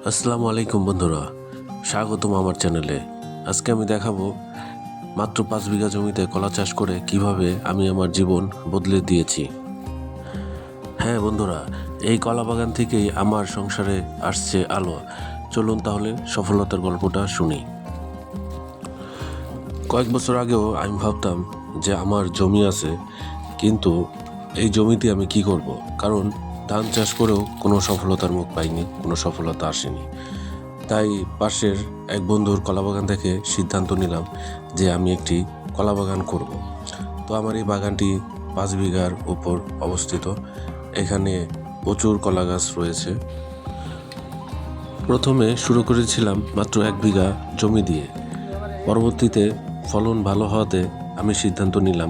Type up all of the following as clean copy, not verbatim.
আসসালামু আলাইকুম বন্ধুরা, স্বাগতম আমার চ্যানেলে। আজকে আমি দেখাবো মাত্র 5 বিঘা জমিতে কলা চাষ করে কিভাবে আমি আমার জীবন বদলে দিয়েছি। হ্যাঁ বন্ধুরা, এই কলা বাগান থেকেই আমার সংসারে আসছে আলো। চলুন তাহলে সফলতার গল্পটা শুনি। কয়েক বছর আগেও আমি ভাবতাম যে আমার জমি আছে, কিন্তু এই জমিতে আমি কি করব, কারণ ধান চাষ করেও কোনো সফলতার মুখ পাইনি, কোনো সফলতা আসেনি। তাই পাশের এক বন্ধুর কলাবাগান থেকে সিদ্ধান্ত নিলাম যে আমি একটি কলাবাগান করব। তো আমার এই বাগানটি 5 বিঘার উপর অবস্থিত। এখানে প্রচুর কলা গাছ রয়েছে। প্রথমে শুরু করেছিলাম মাত্র 1 বিঘা জমি দিয়ে। পরবর্তীতে ফলন ভালো হওয়াতে আমি সিদ্ধান্ত নিলাম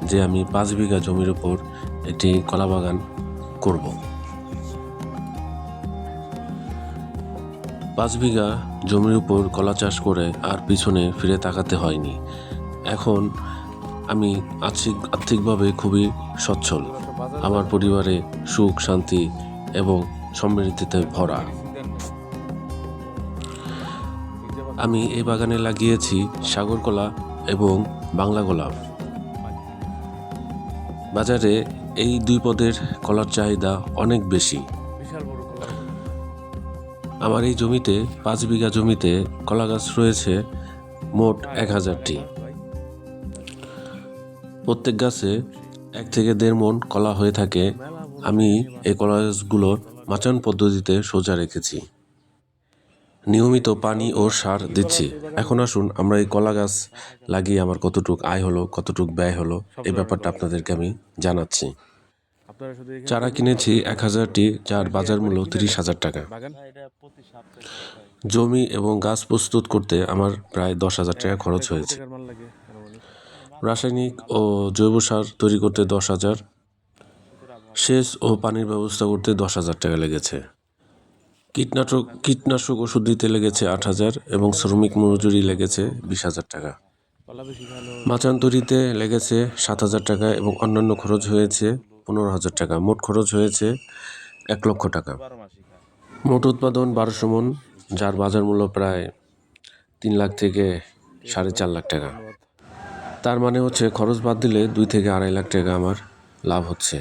যে আমি 5 বিঘা জমির উপর একটি কলাবাগান করব। 5 বিঘা জমির উপর কলা চাষ করে আর পিছনে ফিরে তাকাতে হয়নি। এখন আমি আর্থিকভাবে খুবই সচ্ছল। আমার পরিবারে সুখ, শান্তি এবং সমৃদ্ধিতে ভরা। আমি এই বাগানে লাগিয়েছি সাগর কলা এবং বাংলা গোলাপ। বাজারে এই দুই পদের কলার চাহিদা অনেক বেশি। আমার এই জমিতে 5 বিঘা জমিতে কলা গাছ রয়েছে মোট 1000টি। প্রত্যেক গাছে 1 থেকে 1.5 মণ কলা হয়ে থাকে। আমি এই কলা গাছগুলো মাচান পদ্ধতিতে সোজা রেখেছি। নিয়মিত পানি ও সার দিচ্ছি। এখন আসুন আমরা এই কলা গাছ লাগিয়ে আমার কতটুক আয় হলো, কতটুক ব্যয় হলো, এই ব্যাপারটা আপনাদেরকে আমি জানাচ্ছি। চারা কিনেছি 1000টি, যার বাজার মূল্য 30,000 টাকা। জমি এবং গাছ প্রস্তুত করতে আমার প্রায় 10,000 টাকা খরচ হয়েছে। রাসায়নিক ও জৈব সার তৈরি করতে 10,000, সেচ ও পানির ব্যবস্থা করতে 10,000 টাকা লেগেছে। কীটনাশক ওষুধ দিতে লেগেছে 8,000 এবং শ্রমিক মজুরি লেগেছে 20,000 টাকা। মাচান তৈরিতে লেগেছে 7,000 টাকা এবং অন্যান্য খরচ হয়েছে 15,000 টাকা। মোট খরচ হয়েছে 1 লক্ষ টাকা। মোট উৎপাদন 1200 মণ, যার বাজার মূল্য প্রায় 3 লাখ থেকে 4.5 লাখ টাকা। তার মানে হচ্ছে খরচ বাদ দিলে 2 থেকে 2.5 লাখ টাকা আমার লাভ হচ্ছে।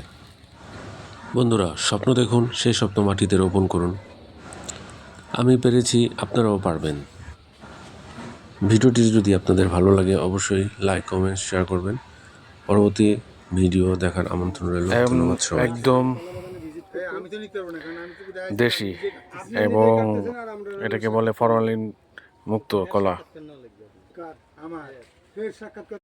বন্ধুরা, স্বপ্ন দেখুন, সেই স্বপ্ন মাটিতে রোপণ করুন। আমি পেরেছি, আপনারাও পারবেন। ভিডিওটি যদি আপনাদের ভালো লাগে অবশ্যই লাইক, কমেন্ট, শেয়ার করবেন। পরবর্তী ভিডিও দেখার আমন্ত্রণ রইল। ধন্যবাদ সবাইকে। একদম দেশি এবং এটাকে বলে ফরমালিন মুক্ত কলা।